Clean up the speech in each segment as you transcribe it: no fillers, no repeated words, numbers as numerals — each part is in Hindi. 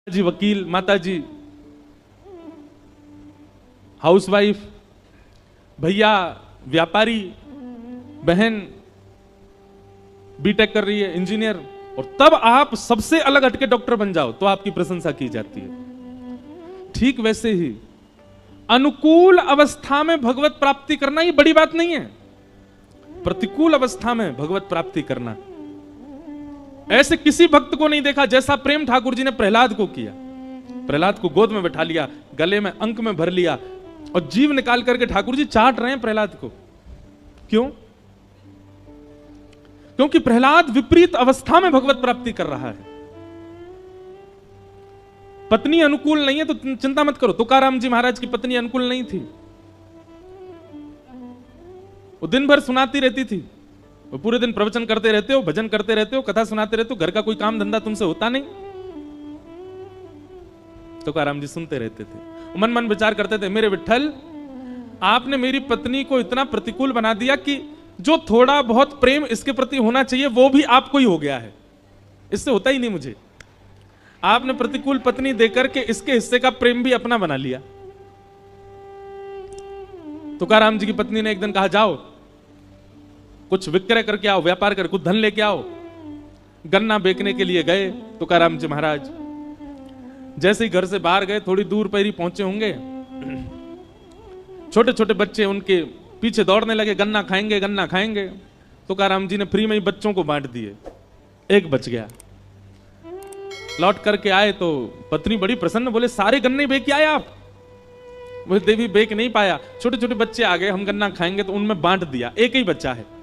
जी वकील, माता जी हाउसवाइफ, भैया व्यापारी, बहन बीटेक कर रही है, इंजीनियर, और तब आप सबसे अलग हटके डॉक्टर बन जाओ तो आपकी प्रशंसा की जाती है। ठीक वैसे ही अनुकूल अवस्था में भगवत प्राप्ति करना ये बड़ी बात नहीं है, प्रतिकूल अवस्था में भगवत प्राप्ति करना। ऐसे किसी भक्त को नहीं देखा जैसा प्रेम ठाकुर जी ने प्रहलाद को किया। प्रहलाद को गोद में बैठा लिया, गले में अंक में भर लिया और जीव निकाल करके ठाकुर जी चाट रहे हैं प्रहलाद को। क्यों? क्योंकि प्रहलाद विपरीत अवस्था में भगवत प्राप्ति कर रहा है। पत्नी अनुकूल नहीं है तो चिंता मत करो। तुकाराम जी महाराज की पत्नी अनुकूल नहीं थी, वो दिन भर सुनाती रहती थी, वो पूरे दिन प्रवचन करते रहते हो, भजन करते रहते हो, कथा सुनाते रहते हो, घर का कोई काम धंधा तुमसे होता नहीं। तुकाराम जी सुनते रहते थे, मन मन विचार करते थे, मेरे विठ्ठल आपने मेरी पत्नी को इतना प्रतिकूल बना दिया कि जो थोड़ा बहुत प्रेम इसके प्रति होना चाहिए वो भी आपको ही हो गया है, इससे होता ही नहीं मुझे। आपने प्रतिकूल पत्नी देकर के इसके हिस्से का प्रेम भी अपना बना लिया। तुकाराम जी की पत्नी ने एक दिन कहा, जाओ कुछ विक्रय करके आओ, व्यापार कर कुछ धन लेके आओ। गन्ना बेचने के लिए गए तुकाराम जी महाराज। जैसे ही घर से बाहर गए, थोड़ी दूर पर ही पहुंचे होंगे, छोटे छोटे बच्चे उनके पीछे दौड़ने लगे, गन्ना खाएंगे गन्ना खाएंगे। तुकाराम जी ने फ्री में ही बच्चों को बांट दिए, एक बच गया। लौट करके आए तो पत्नी बड़ी प्रसन्न, बोले सारे गन्ने बेच के आए आप? वो देवी बेच नहीं पाया, छोटे छोटे बच्चे आ गए, हम गन्ना खाएंगे, तो उनमें बांट दिया। एक ही बच्चा है,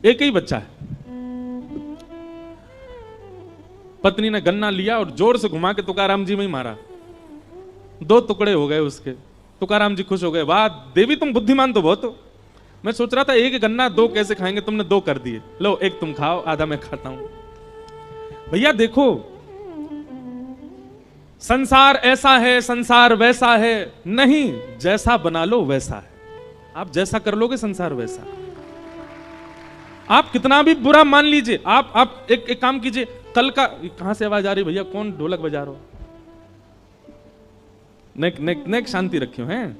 एक ही बच्चा है। पत्नी ने गन्ना लिया और जोर से घुमा के तुकाराम जी में ही मारा, 2 टुकड़े हो गए उसके। तुकाराम जी खुश हो गए, वाह देवी तुम बुद्धिमान तो बहुत हो। मैं सोच रहा था एक गन्ना 2 कैसे खाएंगे, तुमने 2 कर दिए, लो एक तुम खाओ, आधा मैं खाता हूं। भैया देखो, संसार ऐसा है, संसार वैसा है नहीं, जैसा बना लो वैसा है। आप जैसा कर लोगे संसार वैसा है। आप कितना भी बुरा मान लीजिए, आप एक काम कीजिए, कल का, कहां से आवाज आ रही भैया, कौन ढोलक बजा रहा हो? नेक शांति रखियो हैं।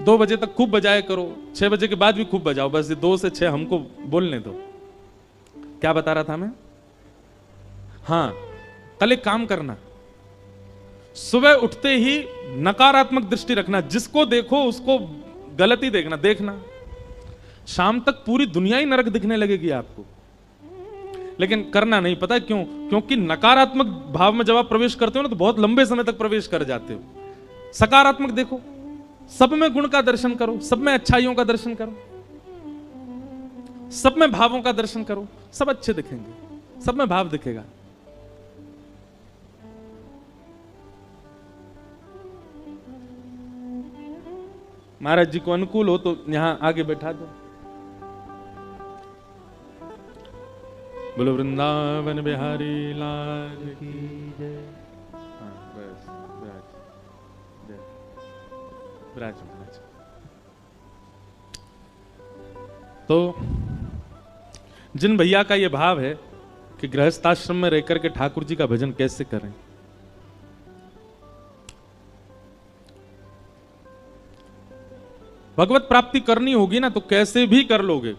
2 बजे तक खूब बजाया करो, 6 बजे के बाद भी खूब बजाओ, बस 2 से 6 हमको बोलने दो। क्या बता रहा था मैं? हाँ, कल एक काम करना, सुबह उठते ही नकारात्मक दृष्टि रखना, जिसको देखो उसको गलत ही देखना। शाम तक पूरी दुनिया ही नरक दिखने लगेगी आपको, लेकिन करना नहीं। पता है क्यों? क्योंकि नकारात्मक भाव में जब आप प्रवेश करते हो ना तो बहुत लंबे समय तक प्रवेश कर जाते हो। सकारात्मक देखो, सब में गुण का दर्शन करो, सब में अच्छाइयों का दर्शन करो, सब में भावों का दर्शन करो, सब अच्छे दिखेंगे, सब में भाव दिखेगा। महाराज जी को अनुकूल हो तो यहां आगे बैठा दो। बोलो वृंदावन बिहारी लाल की जय। हाँ बस, विराज। तो जिन भैया का ये भाव है कि गृहस्थाश्रम में रहकर के ठाकुर जी का भजन कैसे करें, भगवत प्राप्ति करनी होगी ना तो कैसे भी कर लोगे,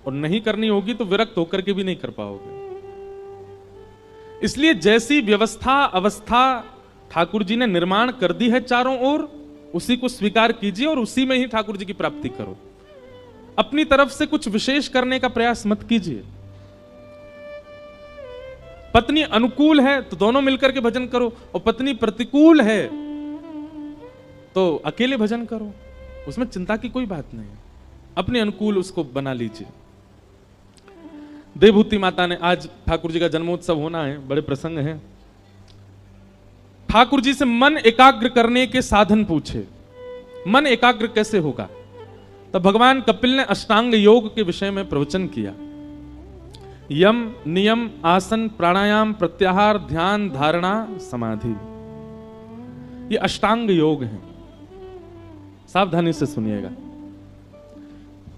और नहीं करनी होगी तो विरक्त होकर के भी नहीं कर पाओगे। इसलिए जैसी व्यवस्था अवस्था ठाकुर जी ने निर्माण कर दी है चारों ओर, उसी को स्वीकार कीजिए और उसी में ही ठाकुर जी की प्राप्ति करो। अपनी तरफ से कुछ विशेष करने का प्रयास मत कीजिए। पत्नी अनुकूल है तो दोनों मिलकर के भजन करो, और पत्नी प्रतिकूल है तो अकेले भजन करो, उसमें चिंता की कोई बात नहीं। अपने अनुकूल उसको बना लीजिए। देवभूति माता ने, आज ठाकुर जी का जन्मोत्सव होना है, बड़े प्रसंग हैं। ठाकुर जी से मन एकाग्र करने के साधन पूछे, मन एकाग्र कैसे होगा? तब भगवान कपिल ने अष्टांग योग के विषय में प्रवचन किया। यम, नियम, आसन, प्राणायाम, प्रत्याहार, ध्यान, धारणा, समाधि, ये अष्टांग योग हैं। सावधानी से सुनिएगा।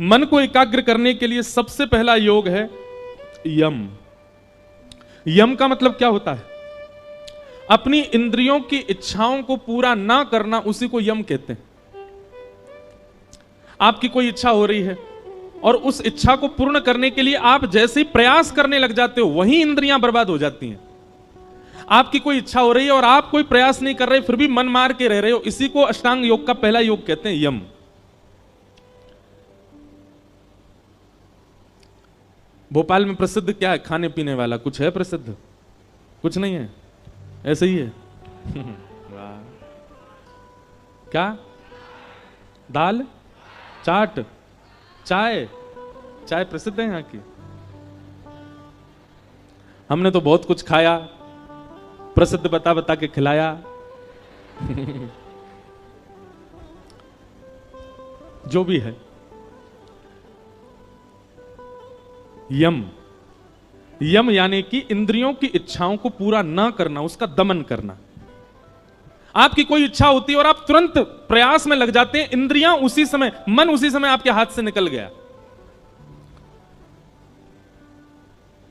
मन को एकाग्र करने के लिए सबसे पहला योग है यम। यम का मतलब क्या होता है? अपनी इंद्रियों की इच्छाओं को पूरा ना करना, उसी को यम कहते हैं। आपकी कोई इच्छा हो रही है और उस इच्छा को पूर्ण करने के लिए आप जैसे ही प्रयास करने लग जाते हो, वही इंद्रियां बर्बाद हो जाती हैं। आपकी कोई इच्छा हो रही है और आप कोई प्रयास नहीं कर रहे, फिर भी मन मार के रह रहे हो, इसी को अष्टांग योग का पहला योग कहते हैं, यम। भोपाल में प्रसिद्ध क्या है खाने पीने वाला? कुछ है प्रसिद्ध? कुछ नहीं है, ऐसे ही है। वाह, क्या? दाल, चाट, चाय। चाय प्रसिद्ध है यहाँ की। हमने तो बहुत कुछ खाया, प्रसिद्ध बता बता के खिलाया। जो भी है, यम। यम यानी कि इंद्रियों की इच्छाओं को पूरा ना करना, उसका दमन करना। आपकी कोई इच्छा होती है और आप तुरंत प्रयास में लग जाते हैं, इंद्रियां उसी समय, मन उसी समय आपके हाथ से निकल गया।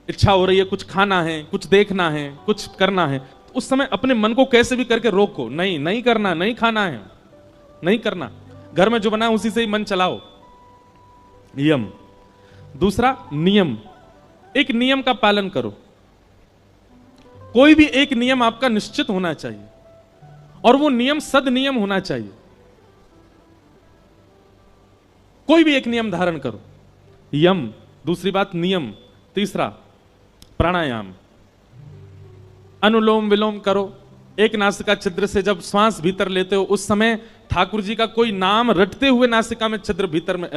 इच्छा हो रही है, कुछ खाना है, कुछ देखना है, कुछ करना है, तो उस समय अपने मन को कैसे भी करके रोको, नहीं नहीं करना, नहीं खाना है, नहीं करना। घर में जो बना है उसी से ही मन चलाओ, यम। दूसरा नियम, एक नियम का पालन करो। कोई भी एक नियम आपका निश्चित होना चाहिए और वो नियम सद नियम होना चाहिए। कोई भी एक नियम धारण करो, यम। दूसरी बात नियम। तीसरा प्राणायाम, अनुलोम विलोम करो। एक नासिका छिद्र से जब श्वास भीतर लेते हो, उस समय ठाकुर जी का कोई नाम रटते हुए नासिका में छिद्र भीतर में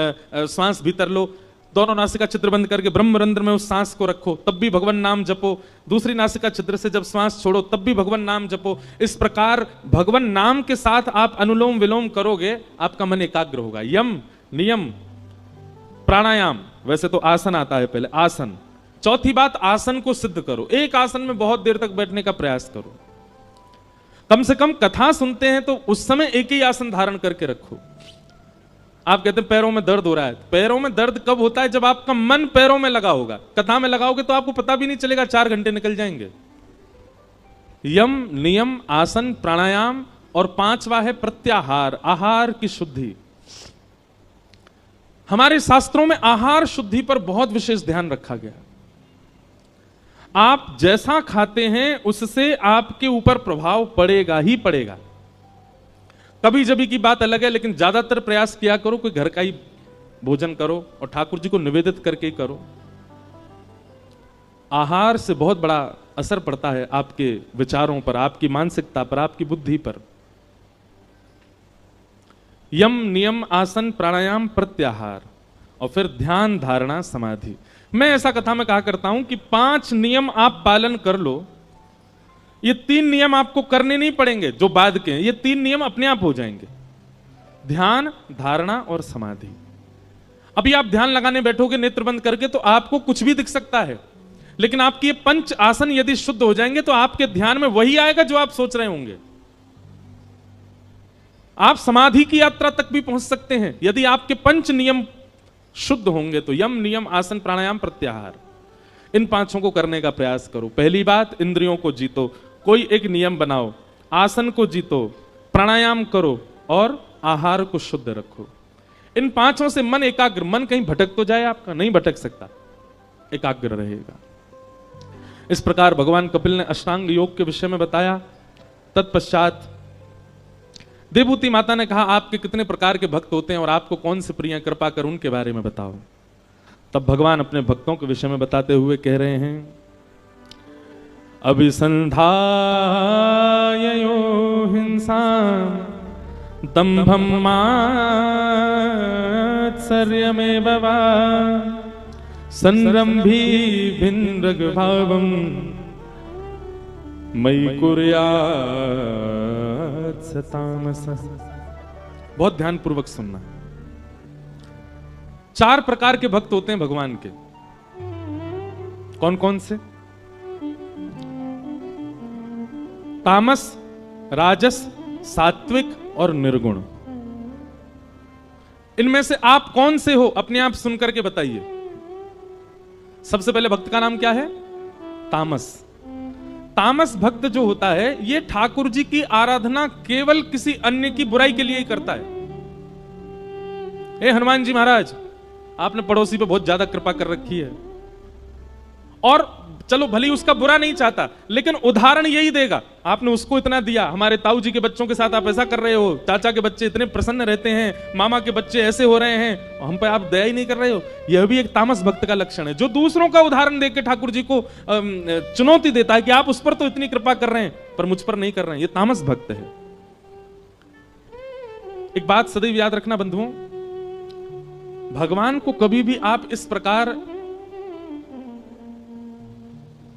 श्वास भीतर लो। दोनों नासिका छिद्र बंद करके ब्रह्मरंध्र में उस सांस को रखो, तब भी भगवान नाम जपो। दूसरी नासिका छिद्र से जब श्वास छोड़ो, तब भी भगवान नाम जपो। इस प्रकार भगवान नाम के साथ आप अनुलोम विलोम करोगे, आपका मन एकाग्र होगा। यम, नियम, प्राणायाम। वैसे तो आसन आता है पहले, आसन। चौथी बात, आसन को सिद्ध करो। एक आसन में बहुत देर तक बैठने का प्रयास करो। कम से कम कथा सुनते हैं तो उस समय एक ही आसन धारण करके रखो। आप कहते हैं पैरों में दर्द हो रहा है, पैरों में दर्द कब होता है? जब आपका मन पैरों में लगा होगा। कथा में लगाओगे तो आपको पता भी नहीं चलेगा, 4 घंटे निकल जाएंगे। यम, नियम, आसन, प्राणायाम, और 5वां है प्रत्याहार, आहार की शुद्धि। हमारे शास्त्रों में आहार शुद्धि पर बहुत विशेष ध्यान रखा गया। आप जैसा खाते हैं उससे आपके ऊपर प्रभाव पड़ेगा ही पड़ेगा। कभी जभी की बात अलग है, लेकिन ज्यादातर प्रयास किया करो कोई घर का ही भोजन करो और ठाकुर जी को निवेदित करके ही करो। आहार से बहुत बड़ा असर पड़ता है आपके विचारों पर, आपकी मानसिकता पर, आपकी बुद्धि पर। यम, नियम, आसन, प्राणायाम, प्रत्याहार, और फिर ध्यान, धारणा, समाधि। मैं ऐसा कथा में कहा करता हूं कि 5 नियम आप पालन कर लो। ये 3 नियम आपको करने नहीं पड़ेंगे जो बाद के हैं, ये 3 नियम अपने आप हो जाएंगे। ध्यान, धारणा और समाधि। अभी आप ध्यान लगाने बैठोगे नेत्र बंद करके तो आपको कुछ भी दिख सकता है, लेकिन आपके ये 5 आसन यदि शुद्ध हो जाएंगे तो आपके ध्यान में वही आएगा जो आप सोच रहे होंगे। आप समाधि की यात्रा तक भी पहुंच सकते हैं यदि आपके 5 नियम शुद्ध होंगे तो। यम, नियम, आसन, प्राणायाम, प्रत्याहार, इन 5 को करने का प्रयास करो। पहली बात, इंद्रियों को जीतो, कोई एक नियम बनाओ। आसन को जीतो, प्राणायाम करो और आहार को शुद्ध रखो। इन 5 से मन एकाग्र, मन कहीं भटक तो जाए आपका? नहीं भटक सकता, एकाग्र रहेगा। इस प्रकार भगवान कपिल ने अष्टांग योग के विषय में बताया। तत्पश्चात देवभूति माता ने कहा, आपके कितने प्रकार के भक्त होते हैं और आपको कौन से प्रिय, कृपा कर उनके बारे में बताओ। तब भगवान अपने भक्तों के विषय में बताते हुए कह रहे हैं, अभिसंधायो हिंसा दंभं मात्सर्यमेव वा संरंभी भिन्नग भावं मयि कुर्यात् सतामसः। बहुत ध्यान पूर्वक सुनना। 4 प्रकार के भक्त होते हैं भगवान के। कौन कौन से? तामस, राजस, सात्विक और निर्गुण। इनमें से आप कौन से हो अपने आप सुनकर के बताइए। सबसे पहले भक्त का नाम क्या है? तामस। तामस भक्त जो होता है ये ठाकुर जी की आराधना केवल किसी अन्य की बुराई के लिए ही करता है। हनुमान जी महाराज, आपने पड़ोसी पे बहुत ज्यादा कृपा कर रखी है, और चलो भली उसका बुरा नहीं चाहता, लेकिन उदाहरण यही देगा, आपने उसको इतना दिया, हमारे ताऊ जी के बच्चों के साथ आप ऐसा कर रहे हो, चाचा के बच्चे इतने प्रसन्न रहते हैं, मामा के बच्चे ऐसे हो रहे हैं, हम पे आप दया ही नहीं कर रहे हो। यह भी एक तामस भक्त का लक्षण है, जो दूसरों का उदाहरण देकर ठाकुर जी को चुनौती देता है कि आप उस पर तो इतनी कृपा कर रहे हैं पर मुझ पर नहीं कर रहे हैं। ये तामस भक्त है। एक बात सदैव याद रखना बंधुओं, भगवान को कभी भी आप इस प्रकार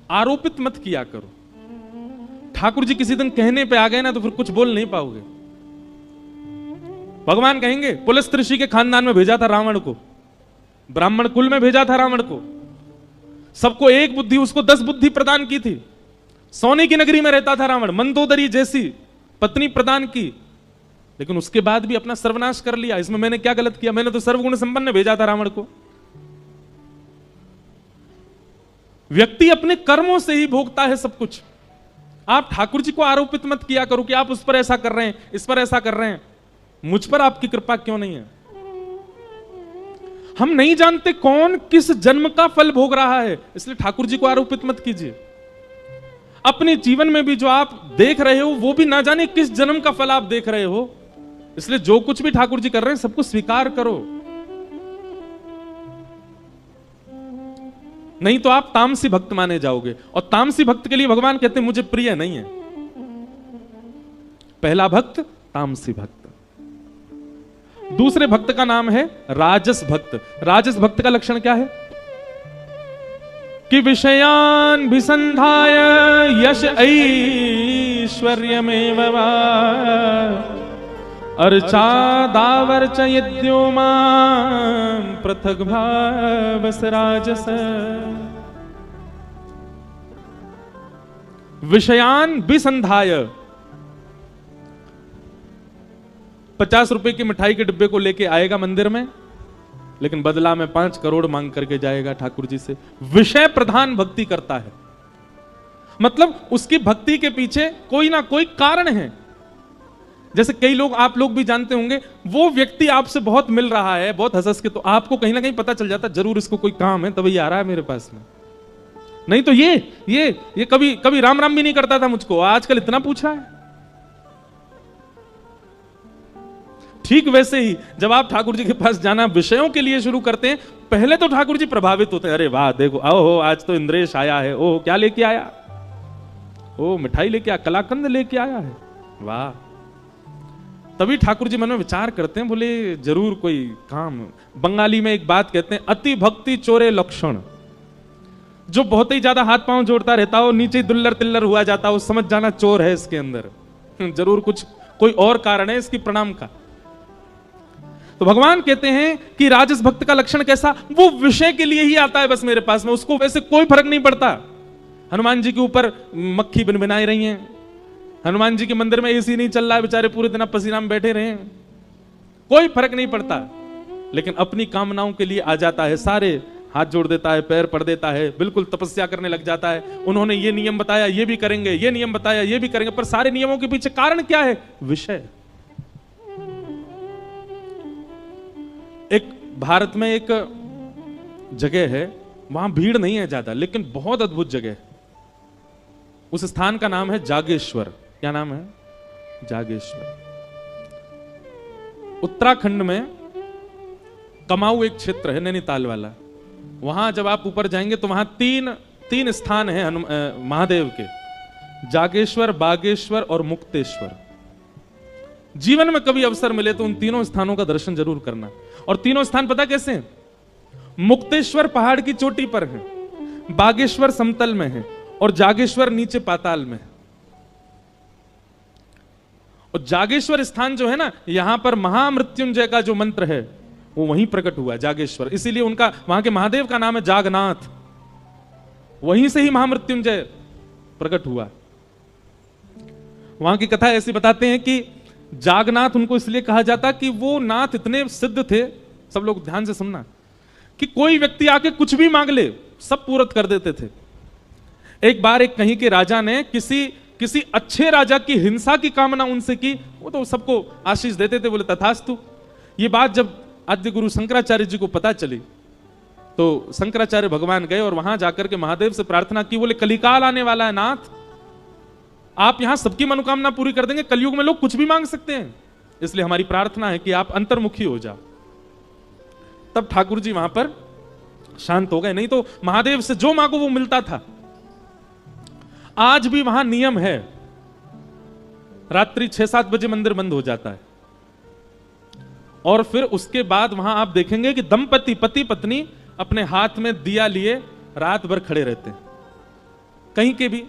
आरोपित मत किया करो। ठाकुर जी किसी दिन कहने पे आ गए ना तो फिर कुछ बोल नहीं पाओगे। भगवान कहेंगे पुलस्त ऋषि के खानदान में भेजा था रावण को, ब्राह्मण कुल में भेजा था रावण को, सबको एक बुद्धि, उसको 10 बुद्धि प्रदान की थी, सोने की नगरी में रहता था रावण, मंदोदरी जैसी पत्नी प्रदान की, लेकिन उसके बाद भी अपना सर्वनाश कर लिया। इसमें मैंने क्या गलत किया? मैंने तो सर्वगुण संपन्न भेजा था रावण को। व्यक्ति अपने कर्मों से ही भोगता है सब कुछ। आप ठाकुर जी को आरोपित मत किया करो कि आप उस पर ऐसा कर रहे हैं, इस पर ऐसा कर रहे हैं, मुझ पर आपकी कृपा क्यों नहीं है। हम नहीं जानते कौन किस जन्म का फल भोग रहा है, इसलिए ठाकुर जी को आरोपित मत कीजिए। अपने जीवन में भी जो आप देख रहे हो वो भी ना जाने किस जन्म का फल आप देख रहे हो, इसलिए जो कुछ भी ठाकुर जी कर रहे हैं सबको स्वीकार करो, नहीं तो आप तामसी भक्त माने जाओगे। और तामसी भक्त के लिए भगवान कहते हैं मुझे प्रिय नहीं है। पहला भक्त तामसी भक्त। दूसरे भक्त का नाम है राजस भक्त। राजस भक्त का लक्षण क्या है कि विषयान विसंधाय यश ऐश्वर्यमेव वा अर्चा दावर्च यद्यो मां पृथक भावस राजस। विषयान विसंधाय, 50 रुपए की मिठाई के डिब्बे को लेके आएगा मंदिर में, लेकिन बदला में 5 करोड़ मांग करके जाएगा ठाकुर जी से। विषय प्रधान भक्ति करता है, मतलब उसकी भक्ति के पीछे कोई ना कोई कारण है। जैसे कई लोग, आप लोग भी जानते होंगे, वो व्यक्ति आपसे बहुत मिल रहा है, बहुत हंस के, तो आपको कहीं ना कहीं पता चल जाता जरूर इसको कोई काम है तभी आ रहा है मेरे पास में, नहीं तो ये कभी कभी राम राम भी नहीं करता था मुझको, आजकल इतना पूछा है। ठीक वैसे ही जब आप ठाकुर जी के पास जाना विषयों के लिए शुरू करते हैं, पहले तो ठाकुर जी प्रभावित होते हैं, अरे वाह देखो, आओ आज तो इंद्रेश आया है, ओह क्या लेके आया, ओ मिठाई लेके आया, कलाकंद लेके आया है, वाह। तभी ठाकुर जी मन में विचार करते हैं, बोले जरूर कोई काम। बंगाली में एक बात कहते हैं, अति भक्ति चोरे लक्षण। जो बहुत ही ज्यादा हाथ पांव जोड़ता रहता हो, नीचे दुल्लर तिल्लर हुआ जाता हो, समझ जाना चोर है इसके अंदर, जरूर कुछ कोई और कारण है इसकी प्रणाम का। तो भगवान कहते हैं कि राजस भक्त का लक्षण कैसा, वो विषय के लिए ही आता है बस मेरे पास में, उसको वैसे कोई फर्क नहीं पड़ता। हनुमान जी के ऊपर मक्खी बिनबिनाई रही है, हनुमान जी के मंदिर में एसी नहीं चल रहा है, बेचारे पूरे दिन पसीना में बैठे रहे, कोई फर्क नहीं पड़ता, लेकिन अपनी कामनाओं के लिए आ जाता है, सारे हाथ जोड़ देता है, पैर पड़ देता है, बिल्कुल तपस्या करने लग जाता है। उन्होंने ये नियम बताया, ये भी करेंगे, ये नियम बताया, ये भी करेंगे, पर सारे नियमों के पीछे कारण क्या है? विषय। एक भारत में एक जगह है, वहां भीड़ नहीं है ज्यादा, लेकिन बहुत अद्भुत जगह है। उस स्थान का नाम है जागेश्वर। क्या नाम है? जागेश्वर। उत्तराखंड में कमाऊ एक क्षेत्र है, नैनीताल वाला। वहां जब आप ऊपर जाएंगे तो वहां तीन स्थान हैं महादेव के, जागेश्वर, बागेश्वर और मुक्तेश्वर। जीवन में कभी अवसर मिले तो उन तीनों स्थानों का दर्शन जरूर करना। और तीनों स्थान पता कैसे हैं? मुक्तेश्वर पहाड़ की चोटी पर है, बागेश्वर समतल में है और जागेश्वर नीचे पाताल में है। और जागेश्वर स्थान जो है ना, यहां पर महामृत्युंजय का जो मंत्र है वो वहीं प्रकट हुआ, जागेश्वर। इसीलिए उनका, वहां के महादेव का नाम है जागनाथ। वहीं से ही महामृत्युंजय प्रकट हुआ। वहां की कथा ऐसी बताते हैं कि जागनाथ उनको इसलिए कहा जाता कि वो नाथ इतने सिद्ध थे, सब लोग ध्यान से सुनना, कि कोई व्यक्ति आके कुछ भी मांग ले सब पूरत कर देते थे। एक बार एक कहीं के राजा ने किसी अच्छे राजा की हिंसा की कामना उनसे की, वो तो सबको आशीष देते थे, बोले तथास्तु। ये बात जब आद्य गुरु शंकराचार्य जी को पता चली तो शंकराचार्य भगवान गए और वहां जाकर के महादेव से प्रार्थना की, बोले कलिकाल आने वाला है नाथ, आप यहां सबकी मनोकामना पूरी कर देंगे, कलयुग में लोग कुछ भी मांग सकते हैं, इसलिए हमारी प्रार्थना है कि आप अंतर्मुखी हो जाओ। तब ठाकुर जी वहां पर शांत हो गए, नहीं तो महादेव से जो मांगो वो मिलता था। आज भी वहां नियम है, रात्रि 6-7 बजे मंदिर बंद हो जाता है और फिर उसके बाद वहां आप देखेंगे कि दंपति पति पत्नी अपने हाथ में दिया लिए रात भर खड़े रहते हैं। कहीं के भी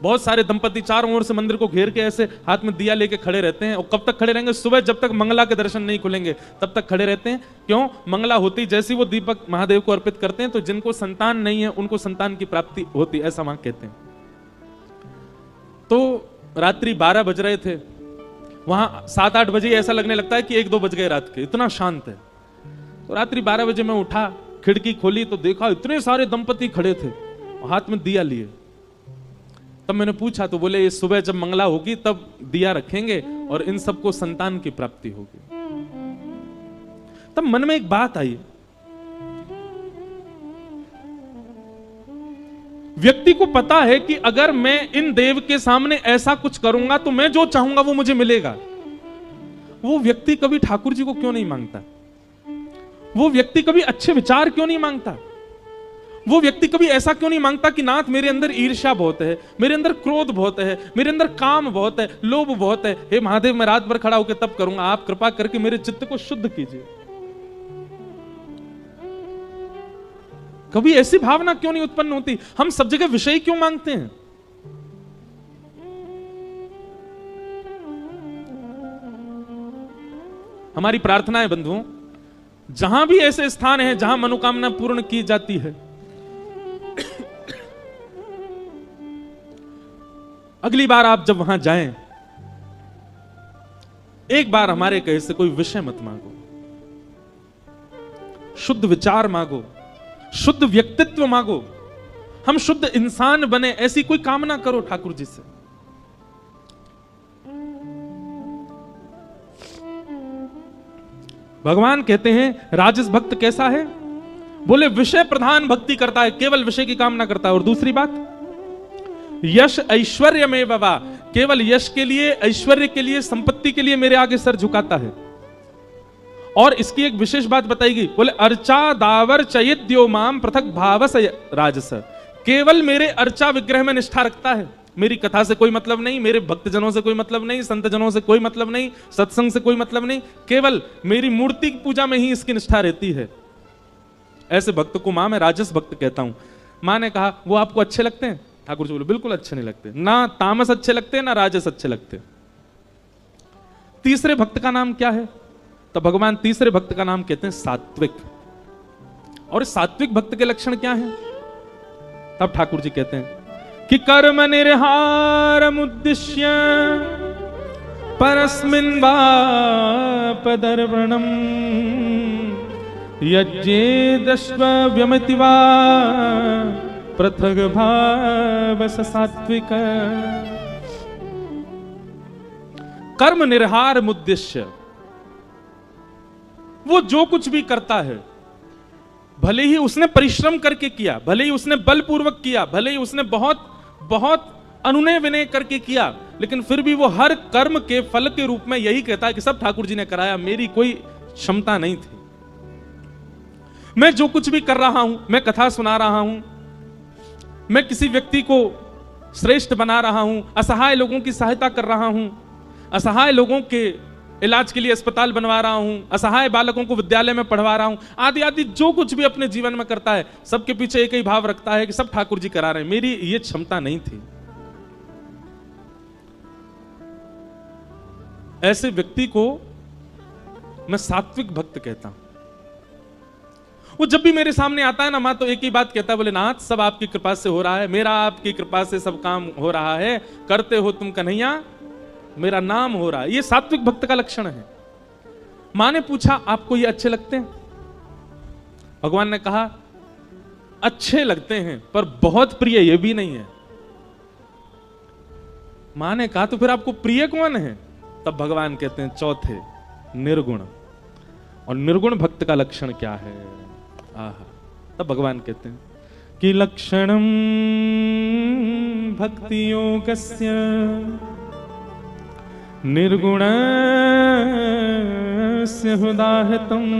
बहुत सारे दंपति चारों ओर से मंदिर को घेर के ऐसे हाथ में दिया लेके खड़े रहते हैं और कब तक खड़े रहेंगे? सुबह जब तक मंगला के दर्शन नहीं खुलेंगे तब तक खड़े रहते हैं। क्यों? मंगला होती जैसी वो दीपक महादेव को अर्पित करते हैं तो जिनको संतान नहीं है उनको संतान की प्राप्ति होती, ऐसा वहां कहते हैं। तो रात्रि 12 बज रहे थे, वहां 7-8 बजे ऐसा लगने लगता है कि 1-2 बज गए रात के, इतना शांत है। तो रात्रि 12 बजे मैं उठा, खिड़की खोली तो देखा इतने सारे दंपति खड़े थे हाथ में दिया लिए। तब मैंने पूछा तो बोले ये सुबह जब मंगला होगी तब दिया रखेंगे और इन सबको संतान की प्राप्ति होगी। तब मन में एक बात आई, व्यक्ति को पता है कि अगर मैं इन देव के सामने ऐसा कुछ करूंगा तो मैं जो चाहूंगा वो मुझे मिलेगा। वो व्यक्ति कभी ठाकुर जी को क्यों नहीं मांगता? वो व्यक्ति कभी अच्छे विचार क्यों नहीं मांगता? वो व्यक्ति कभी ऐसा क्यों नहीं मांगता कि नाथ मेरे अंदर ईर्ष्या बहुत है, मेरे अंदर क्रोध बहुत है, मेरे अंदर काम बहुत है, लोभ बहुत है, हे महादेव मैं रात भर खड़ा होकर तब करूंगा, आप कृपा करके मेरे चित्त को शुद्ध कीजिए। कभी ऐसी भावना क्यों नहीं उत्पन्न होती? हम सब जगह विषय क्यों मांगते हैं? हमारी प्रार्थना है बंधुओं, जहां भी ऐसे स्थान है जहां मनोकामना पूर्ण की जाती है, अगली बार आप जब वहां जाएं, एक बार हमारे कहे से कोई विषय मत मांगो, शुद्ध विचार मांगो, शुद्ध व्यक्तित्व मांगो, हम शुद्ध इंसान बने, ऐसी कोई कामना करो ठाकुर जी से। भगवान कहते हैं राजस भक्त कैसा है? बोले विषय प्रधान भक्ति करता है, केवल विषय की कामना करता है। और दूसरी बात, यश ऐश्वर्य में बाबा, केवल यश के लिए, ऐश्वर्य के लिए, संपत्ति के लिए मेरे आगे सर झुकाता है। और इसकी एक विशेष बात बताएगी, बोले अर्चा दावर चयिद्यो माम पृथक भावस राजस, केवल मेरे अर्चा विग्रह में निष्ठा रखता है, मेरी कथा से कोई मतलब नहीं, मेरे भक्तजनों से कोई मतलब नहीं, संतजनों से कोई मतलब नहीं, सत्संग से कोई मतलब नहीं, केवल मेरी मूर्ति की पूजा में ही इसकी निष्ठा रहती है। ऐसे भक्त को मां मैं राजस भक्त कहता हूं। मां ने कहा वो आपको अच्छे लगते हैं? ठाकुर जी बोले बिल्कुल अच्छे नहीं लगते, ना तामस अच्छे लगते ना राजस अच्छे लगते। तीसरे भक्त का नाम क्या है? तो भगवान तीसरे भक्त का नाम कहते हैं सात्विक। और सात्विक भक्त के लक्षण क्या हैं? तब ठाकुर जी कहते हैं कि कर्म निर्हारम उद्दिश्य परस्मिन् वापदर्पणम यज्ञेदश्व व्यमति वा पृथग भावस सात्विक। कर्म निर्हार उद्देश्य, वो जो कुछ भी करता है, भले ही उसने परिश्रम करके किया, भले ही उसने बलपूर्वक किया, भले ही उसने बहुत बहुत अनुनय विनय करके किया, लेकिन फिर भी वो हर कर्म के फल के रूप में यही कहता है कि सब ठाकुर जी ने कराया, मेरी कोई क्षमता नहीं थी। मैं जो कुछ भी कर रहा हूं, मैं कथा सुना रहा हूं, मैं किसी व्यक्ति को श्रेष्ठ बना रहा हूं, असहाय लोगों की सहायता कर रहा हूं, असहाय लोगों के इलाज के लिए अस्पताल बनवा रहा हूं, असहाय बालकों को विद्यालय में पढ़वा रहा हूं, आदि आदि जो कुछ भी अपने जीवन में करता है, सबके पीछे एक ही भाव रखता है कि सब ठाकुर जी करा रहे हैं, मेरी ये क्षमता नहीं थी। ऐसे व्यक्ति को मैं सात्विक भक्त कहता हूं। वो जब भी मेरे सामने आता है ना मां, तो एक ही बात कहता है, बोले नाथ सब आपकी कृपा से हो रहा है, मेरा आपकी कृपा से सब काम हो रहा है, करते हो तुम कन्हैया, मेरा नाम हो रहा है। ये सात्विक भक्त का लक्षण है। मां ने पूछा आपको ये अच्छे लगते हैं? भगवान ने कहा अच्छे लगते हैं पर बहुत प्रिय ये भी नहीं है। मां ने कहा तो फिर आपको प्रिय कौन है? तब भगवान कहते हैं चौथे, निर्गुण। और निर्गुण भक्त का लक्षण क्या है? आहा, तब भगवान कहते हैं कि लक्षणम भक्ति योगस्य निर्गुणस्य हुदाहृतम्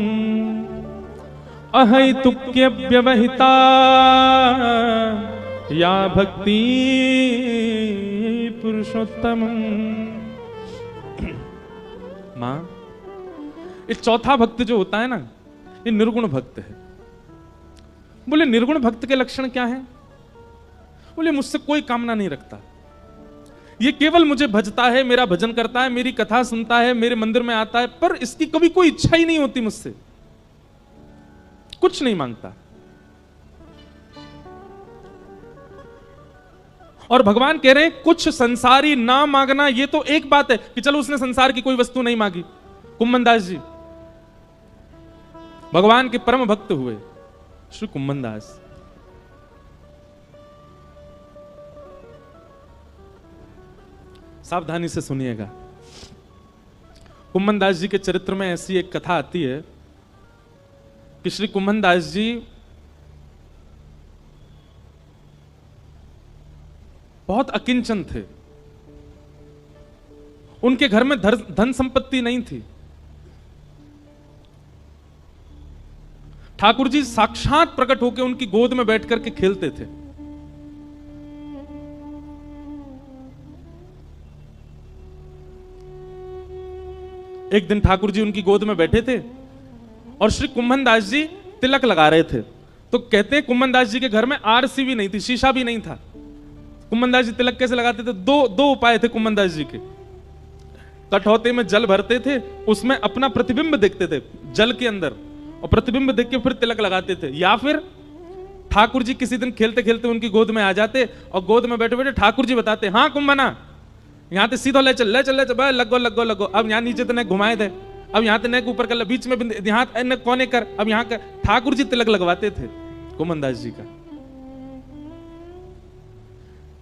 अहैतुक्य व्यवहिता या भक्ति पुरुषोत्तम। मां, ये चौथा भक्त जो होता है ना, ये निर्गुण भक्त है। बोले निर्गुण भक्त के लक्षण क्या हैं? बोले मुझसे कोई कामना नहीं रखता, ये केवल मुझे भजता है, मेरा भजन करता है, मेरी कथा सुनता है, मेरे मंदिर में आता है, पर इसकी कभी कोई इच्छा ही नहीं होती मुझसे, कुछ नहीं मांगता। और भगवान कह रहे हैं कुछ संसारी ना मांगना, ये तो एक बात है कि चलो उसने संसार की कोई वस्तु नहीं मांगी। कुम्मन दास जी भगवान के परम भक्त हुए, श्री कुम्मन दास। सावधानी से सुनिएगा। कुम्मन दास जी के चरित्र में ऐसी एक कथा आती है कि श्री कुम्मन दास जी बहुत अकिंचन थे। उनके घर में धन संपत्ति नहीं थी। ठाकुर जी साक्षात प्रकट होकर उनकी गोद में बैठ करके खेलते थे। एक दिन ठाकुर जी उनकी गोद में बैठे थे और श्री कुम्मन दास जी तिलक लगा रहे थे। तो कहते हैं कुम्मन दास जी के घर में आरसी भी नहीं थी, शीशा भी नहीं था। कुम्मन दास जी तिलक कैसे लगाते थे? दो उपाय थे कुम्मन दास जी के। कठौते में जल भरते थे, उसमें अपना प्रतिबिंब देखते थे जल के अंदर, और प्रतिबिंब देख के फिर तिलक लगाते थे। या फिर ठाकुर जी किसी दिन खेलते खेलते उनकी गोद में आ जाते और गोद में बैठे बैठे ठाकुर जी बताते, हाँ कुम्मना यहाँ ते सीधो ले चल लगो, अब यहाँ नीचे तने घुमाए थे, अब यहाँ तने ऊपर कर, बीच में यहाँ कोने कर, अब यहाँ कर। ठाकुर जी तिलक लगवाते थे कुम्मन दास जी का।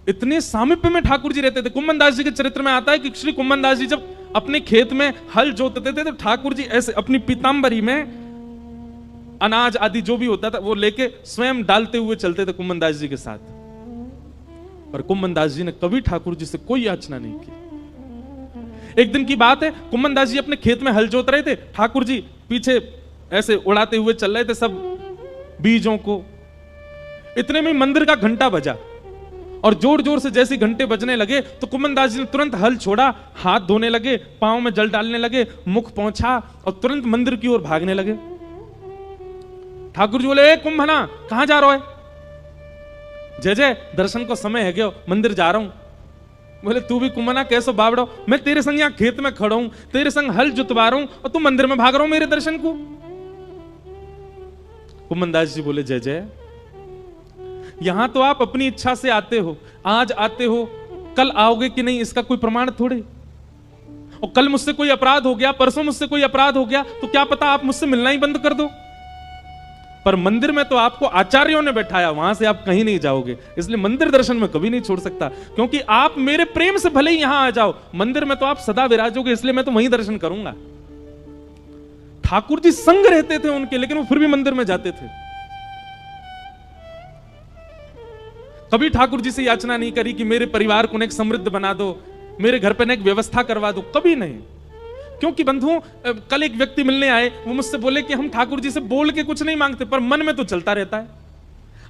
इतने सामीप्य में ठाकुर जी रहते थे। कुम्मन दास जी के चरित्र में आता है कि श्री कुम्मन दास जी जब अपने खेत में हल जोतते थे तो ठाकुर जी ऐसे अपनी पीतांबरी में अनाज आदि जो भी होता था वो लेके स्वयं डालते हुए चलते थे कुम्मन दास जी के साथ। पर कुम्मन दास जी ने कभी ठाकुर जी से कोई याचना नहीं की। एक दिन की बात है, कुम्मन दास जी अपने खेत में हल जोत रहे थे, ठाकुर जी पीछे ऐसे उड़ाते हुए चल रहे थे सब बीजों को। इतने में मंदिर का घंटा बजा और जोर जोर से जैसे घंटे बजने लगे तो कुम्मन दास जी ने तुरंत हल छोड़ा, हाथ धोने लगे, पांव में जल डालने लगे, मुख पहुंचा और तुरंत मंदिर की ओर भागने लगे। ठाकुर जी बोले, कुंभना कहां जा रहा है? जय जय दर्शन को समय है गयो, मंदिर जा रहा हूं। बोले तू भी कुंभना कैसो बावड़ो, मैं तेरे संग यहां खेत में खड़ा हूं, तेरे संग हल जुतवा रहा हूं और तू मंदिर में भाग रहा हूं मेरे दर्शन को। कुम्मन दास जी बोले, जय जय यहां तो आप अपनी इच्छा से आते हो, आज आते हो, कल आओगे कि नहीं इसका कोई प्रमाण थोड़े। और कल मुझसे कोई अपराध हो गया, परसों मुझसे कोई अपराध हो गया तो क्या पता आप मुझसे मिलना ही बंद कर दो। पर मंदिर में तो आपको आचार्यों ने बैठाया, वहां से आप कहीं नहीं जाओगे, इसलिए मंदिर दर्शन में कभी नहीं छोड़ सकता, क्योंकि आप मेरे प्रेम से भले ही यहां आ जाओ, मंदिर में तो आप सदा विराजोगे, इसलिए मैं तो वहीं दर्शन करूंगा। ठाकुर जी संग रहते थे उनके, लेकिन वो फिर भी मंदिर में जाते थे। कभी ठाकुर जी से याचना नहीं करी कि मेरे परिवार को एक समृद्ध बना दो, मेरे घर पर एक व्यवस्था करवा दो, कभी नहीं। क्योंकि बंधुओं, कल एक व्यक्ति मिलने आए, वो मुझसे बोले कि हम ठाकुर जी से बोल के कुछ नहीं मांगते, पर मन में तो चलता रहता है।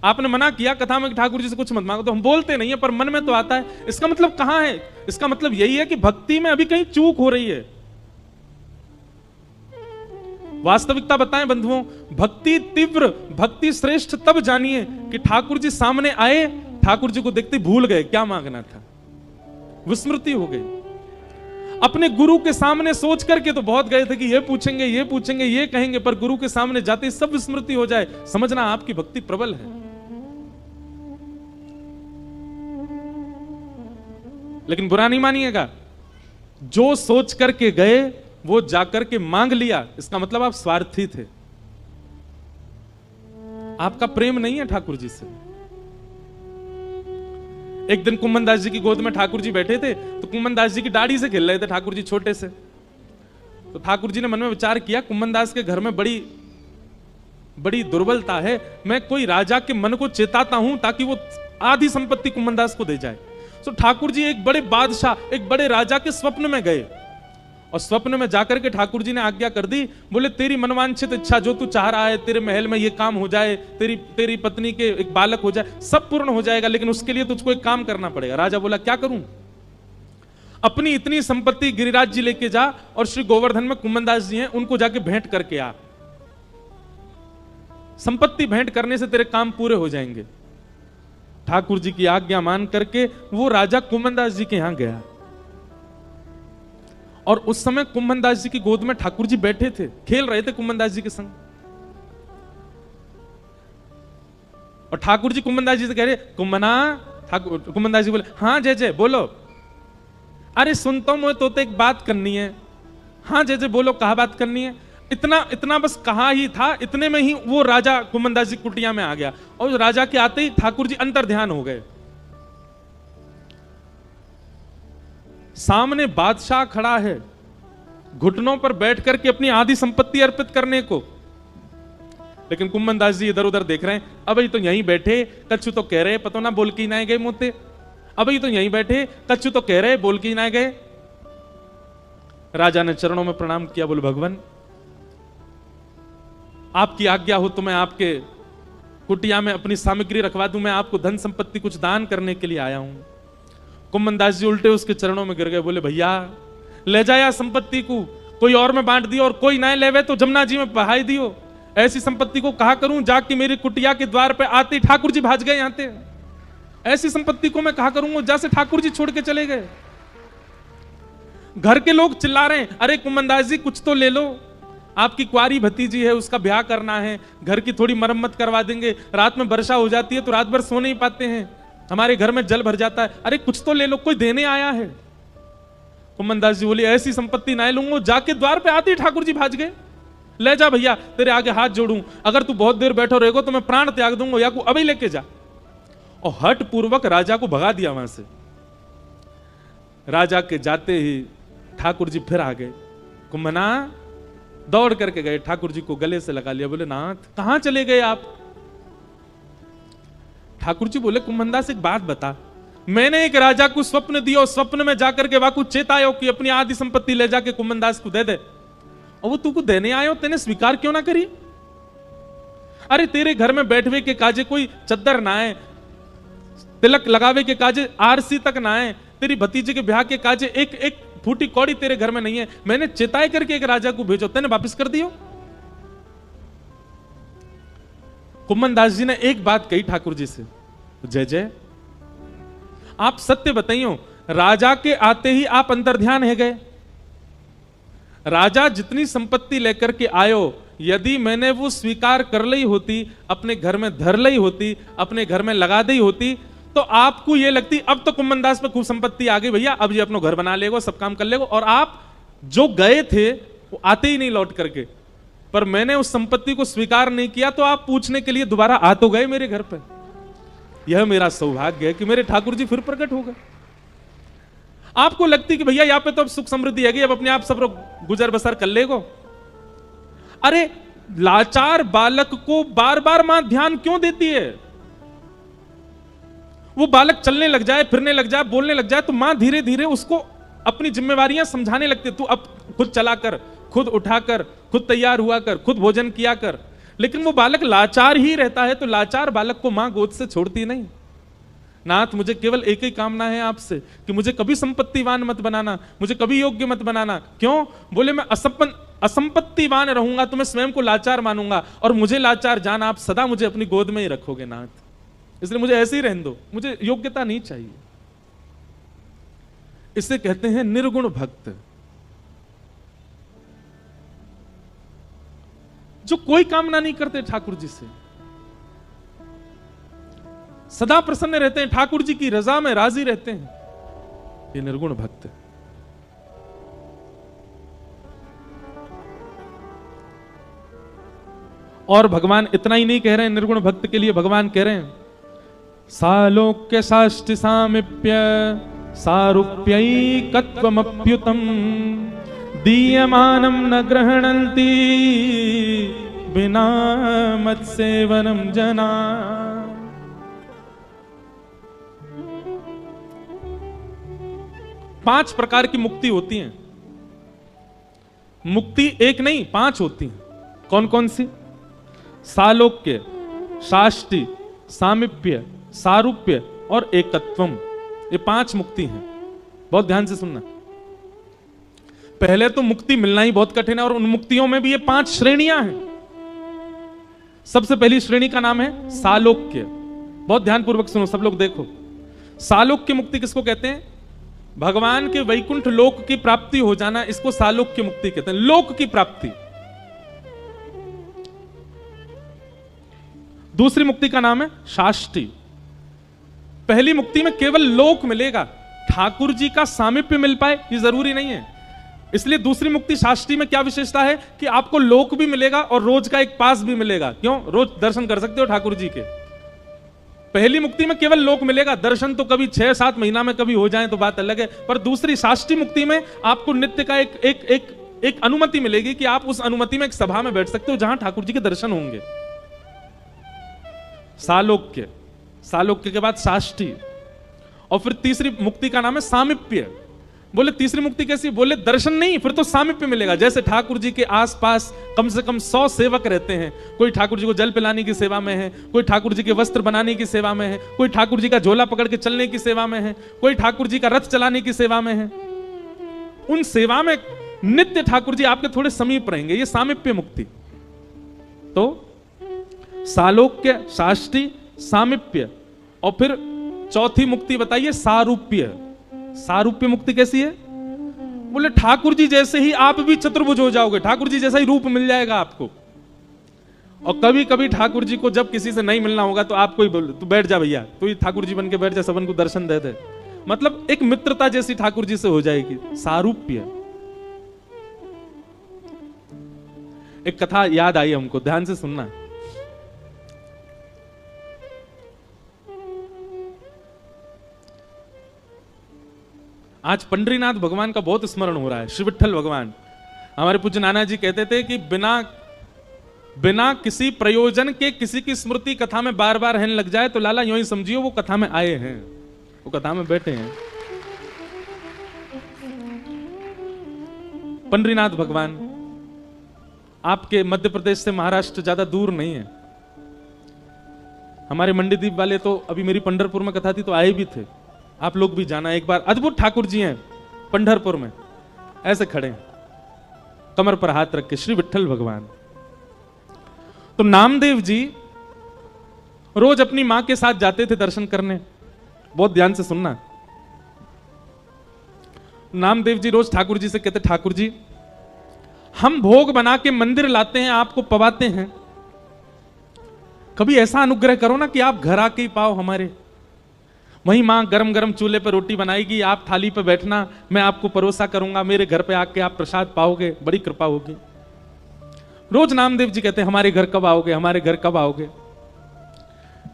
आपने मना किया कथा में कि ठाकुर जी से कुछ मत मांगो, तो हम बोलते नहीं है पर मन में तो आता है। इसका मतलब कहां है? इसका मतलब यही है कि भक्ति में अभी कहीं चूक हो रही है। वास्तविकता बताएं बंधुओं, भक्ति तीव्र, भक्ति श्रेष्ठ तब जानिए कि ठाकुर जी सामने आए, ठाकुर जी को देखते भूल गए क्या मांगना था, विस्मृति हो गई। अपने गुरु के सामने सोच करके तो बहुत गए थे कि ये पूछेंगे, ये पूछेंगे, ये कहेंगे, पर गुरु के सामने जाते ही सब विस्मृति हो जाए, समझना आपकी भक्ति प्रबल है। लेकिन बुरा नहीं मानिएगा, जो सोच करके गए वो जाकर के मांग लिया, इसका मतलब आप स्वार्थी थे। आपका प्रेम नहीं है ठाकुर जी से। एक दिन कुम्मन दास जी की गोद में ठाकुर जी बैठे थे, तो कुम्मन दास जी की दाढ़ी से खेल रहे थे ठाकुर जी छोटे से। तो ठाकुर जी ने मन में विचार किया, कुम्मन दास के घर में बड़ी बड़ी दुर्बलता है, मैं कोई राजा के मन को चेताता हूं ताकि वो आधी संपत्ति कुम्मन दास को दे जाए। तो ठाकुर जी एक बड़े बादशाह, एक बड़े राजा के स्वप्न में गए, और स्वप्न में जाकर के ठाकुर जी ने आज्ञा कर दी, बोले तेरी मनवांछित इच्छा जो तू चाह रहा है, तेरे महल में ये काम हो जाए, तेरी पत्नी के एक बालक हो जाए, सब पूर्ण हो जाएगा, लेकिन उसके लिए तुझको एक काम करना पड़ेगा। राजा बोला क्या करूं? अपनी इतनी संपत्ति गिरिराज जी लेके जा, और श्री गोवर्धन में कुम्मन दास जी हैं, उनको जाके भेंट करके आ। संपत्ति भेंट करने से तेरे काम पूरे हो जाएंगे। ठाकुर जी की आज्ञा मान करके वो राजा कुम्मन दास जी के यहां गया, और उस समय कुम्मन दास जी की गोद में ठाकुर जी बैठे थे, खेल रहे थे कुम्मन दास जी के संग। और ठाकुर जी कुम्मन दास जी से कह रहे, कुम्मना। कुम्मन दास जी बोले, हाँ जय जय बोलो। अरे सुनता हूं मैं तो एक बात करनी है। हाँ जय जय बोलो, कहा बात करनी है? इतना बस कहा ही था, इतने में ही वो राजा कुम्मन दास जी कुटिया में आ गया, और राजा के आते ही ठाकुर जी अंतर ध्यान हो गए। सामने बादशाह खड़ा है, घुटनों पर बैठ करके अपनी आधी संपत्ति अर्पित करने को, लेकिन कुम्मन दास जी इधर उधर देख रहे हैं। अब ये तो यहीं बैठे, कच्छु तो कह रहे पतो ना बोल के ना गए मोते। अब ये तो यहीं बैठे, कच्छु तो कह रहे बोल के ना गए। राजा ने चरणों में प्रणाम किया, बोले भगवान आपकी आज्ञा हो तो मैं आपके कुटिया में अपनी सामग्री रखवा दूं, मैं आपको धन संपत्ति कुछ दान करने के लिए आया हूं। कुम्मन दास जी उल्टे उसके चरणों में गिर गए, बोले भैया ले जाया संपत्ति को, कोई और में बांट दियो, और कोई ना लेवे तो जमुना जी में बहाई दियो। ऐसी संपत्ति को कहा करूं, जाके मेरी कुटिया के द्वार पे आते ठाकुर जी भाज गए यहाँ थे। ऐसी संपत्ति को मैं कहा करूंगा, जैसे ठाकुर जी छोड़ के चले गए। घर के लोग चिल्ला रहे हैं, अरे कुम्मन दास जी कुछ तो ले लो, आपकी कुआरी भतीजी है, उसका ब्याह करना है, घर की थोड़ी मरम्मत करवा देंगे, रात में वर्षा हो जाती है तो रात भर सो नहीं पाते हैं, हमारे घर में जल भर जाता है, अरे कुछ तो ले लो, कोई देने आया है। कुम्मन दास जी बोली, ऐसी संपत्ति ना लूंगा। जाके द्वार पे आते ही ठाकुर जी भाज गए। ले जा भैया, तेरे आगे हाथ जोड़ूं, अगर तू बहुत देर बैठो रहेगो तो मैं प्राण त्याग दूंगा, या को अभी लेके जा। और हट पूर्वक राजा को भगा दिया वहां से। राजा के जाते ही ठाकुर जी फिर आ गए। कुम्मना दौड़ करके गए, ठाकुर जी को गले से लगा लिया, बोले नाथ कहां चले गए आप? ठाकुर जी बोले, कुम्मन दास एक बात बता, मैंने एक राजा को स्वप्न दिया, स्वप्न में जाकर के वाकु चेतायो कि अपनी आधी संपत्ति ले जाके कुम्मन दास को दे दे, और वो तू को देने आयो, तेने स्वीकार क्यों ना करी? अरे तेरे घर में बैठवे के काजे कोई चद्दर ना है, तिलक लगावे के काजे आरसी तक ना है, तेरी भतीजे के ब्याह के काजे एक एक फूटी कौड़ी तेरे घर में नहीं है, मैंने चेताए करके एक राजा को भेजो, तेने वापस कर दियो। कुम्मन दास जी ने एक बात कही ठाकुर जी से, जय जय आप सत्य बताइयो, राजा के आते ही आप अंतर्ध्यान है गए। राजा जितनी संपत्ति लेकर के आयो, यदि मैंने वो स्वीकार कर ली होती, अपने घर में धर ली होती, अपने घर में लगा दी होती, तो आपको ये लगती अब तो कुम्मन दास पे खूब संपत्ति आ गई भैया, अब ये अपना घर बना लेगा, सब काम कर लेगा, और आप जो गए थे वो आते ही नहीं लौट करके। पर मैंने उस संपत्ति को स्वीकार नहीं किया, तो आप पूछने के लिए दोबारा आ तो गए मेरे घर पे। यह मेरा सौभाग्य है कि मेरे ठाकुर जी फिर प्रकट हो गए। आपको लगती कि भैया यहाँ पे तो अब सुख समृद्धि है, अब अपने आप सब लोग गुजर बसर कर लेगो। अरे लाचार बालक को बार बार मां ध्यान क्यों देती है? वो बालक चलने लग जाए, फिरने लग जाए, बोलने लग जाए, तो मां धीरे धीरे उसको अपनी जिम्मेवारियां समझाने लगती है। तू अब खुद चला कर, खुद उठा कर, खुद तैयार हुआ कर, खुद भोजन किया कर। लेकिन वो बालक लाचार ही रहता है, तो लाचार बालक को मां गोद से छोड़ती नहीं। नाथ मुझे केवल एक ही कामना है आपसे कि मुझे कभी संपत्तिवान मत बनाना, मुझे कभी योग्य मत बनाना। क्यों? बोले मैं असंपत्तिवान रहूंगा तो मैं स्वयं को लाचार मानूंगा, और मुझे लाचार जान आप सदा मुझे अपनी गोद में ही रखोगे नाथ, इसलिए मुझे ऐसे ही रहने दो, मुझे योग्यता नहीं चाहिए। इसे कहते हैं निर्गुण भक्त, जो कोई कामना नहीं करते ठाकुर जी से, सदा प्रसन्न रहते हैं, ठाकुर जी की रजा में राजी रहते हैं, ये निर्गुण भक्त। और भगवान इतना ही नहीं कह रहे हैं निर्गुण भक्त के लिए, भगवान कह रहे हैं सालोक्य साष्टि सामिप्य सारूप्यैकत्वमप्युतम दीयमानं न गृह्णन्ति बिना मत्सेवनम जना। पांच प्रकार की मुक्ति होती है। मुक्ति एक नहीं 5 होती है। कौन कौन सी? सालोक्य, साष्टि, सामिप्य, सारूप्य और एकत्वम। ये 5 मुक्ति हैं। बहुत ध्यान से सुनना। पहले तो मुक्ति मिलना ही बहुत कठिन है और उन मुक्तियों में भी ये 5 श्रेणियां हैं। सबसे पहली श्रेणी का नाम है सालोक्य। बहुत ध्यानपूर्वक सुनो सब लोग, देखो। सालोक्य मुक्ति किसको कहते हैं? भगवान के वैकुंठ लोक की प्राप्ति हो जाना, इसको सालोक्य मुक्ति कहते हैं। लोक की प्राप्ति। दूसरी मुक्ति का नाम है साष्टि। पहली मुक्ति में केवल लोक मिलेगा, ठाकुर जी का सामीप्य मिल पाए ये जरूरी नहीं है। इसलिए दूसरी मुक्ति साष्टि में क्या विशेषता है कि आपको लोक भी मिलेगा और रोज का एक पास भी मिलेगा। क्यों? रोज दर्शन कर सकते हो ठाकुर जी के। पहली मुक्ति में केवल लोक मिलेगा, दर्शन तो कभी 6-7 महीना में कभी हो जाए तो बात अलग है। पर दूसरी साष्टि मुक्ति में आपको नित्य का एक अनुमति मिलेगी कि आप उस अनुमति में एक सभा में बैठ सकते हो जहां ठाकुर जी के दर्शन होंगे। सालोक्य, सालोक्य के बाद साष्टि, और फिर तीसरी मुक्ति का नाम है सामीप्य। बोले तीसरी मुक्ति कैसी? बोले दर्शन नहीं, फिर तो सामीप्य मिलेगा। जैसे ठाकुर जी के आसपास कम से कम 100 सेवक रहते हैं। कोई ठाकुर जी को जल पिलाने की सेवा में है, कोई ठाकुर जी के वस्त्र बनाने की सेवा में है, कोई ठाकुर जी का झोला पकड़ के चलने की सेवा में है, कोई ठाकुर जी का रथ चलाने की सेवा में है। उन सेवा में नित्य ठाकुर जी आपके थोड़े समीप रहेंगे। ये सामीप्य मुक्ति। तो सालोक्य, साष्टि, सामीप्य, और फिर चौथी मुक्ति बताइए सारूप्य। सारूप्य मुक्ति कैसी है? बोले ठाकुर जी जैसे ही आप भी चतुर्भुज हो जाओगे, ठाकुर जी जैसा ही रूप मिल जाएगा आपको। और कभी कभी ठाकुर जी को जब किसी से नहीं मिलना होगा तो आपको ही बोले तू बैठ जा भैया, तू ही ठाकुर जी बन के बैठ जा, सबन को दर्शन दे दे। मतलब एक मित्रता जैसी ठाकुर जी से हो जाएगी। सारूप्य। एक कथा याद आई हमको, ध्यान से सुनना। आज पंडरीनाथ भगवान का बहुत स्मरण हो रहा है। श्री विठ्ठल भगवान। हमारे पूज्य नाना जी कहते थे कि बिना किसी प्रयोजन के किसी की स्मृति कथा में बार बार रहने लग जाए तो लाला यूं ही समझियो वो कथा में आए हैं, वो कथा में बैठे हैं। पंडरीनाथ भगवान आपके मध्य प्रदेश से महाराष्ट्र ज्यादा दूर नहीं है। हमारे मंडीदीप वाले तो अभी मेरी पंढरपुर में कथा थी तो आए भी थे। आप लोग भी जाना एक बार। अद्भुत ठाकुर जी हैं पंढरपुर में, ऐसे खड़े हैं कमर पर हाथ रख के, श्री विठ्ठल भगवान। तो नामदेव जी रोज अपनी मां के साथ जाते थे दर्शन करने। बहुत ध्यान से सुनना। नामदेव जी रोज ठाकुर जी से कहते, ठाकुर जी हम भोग बना के मंदिर लाते हैं, आपको पवाते हैं, कभी ऐसा अनुग्रह करो ना कि आप घर आके ही पाओ हमारे। वहीं मां गरम गरम चूल्हे पर रोटी बनाएगी, आप थाली पर बैठना, मैं आपको परोसा करूंगा, मेरे घर पे आके आप प्रसाद पाओगे, बड़ी कृपा होगी। रोज नामदेव जी कहते हमारे घर कब आओगे, हमारे घर कब आओगे।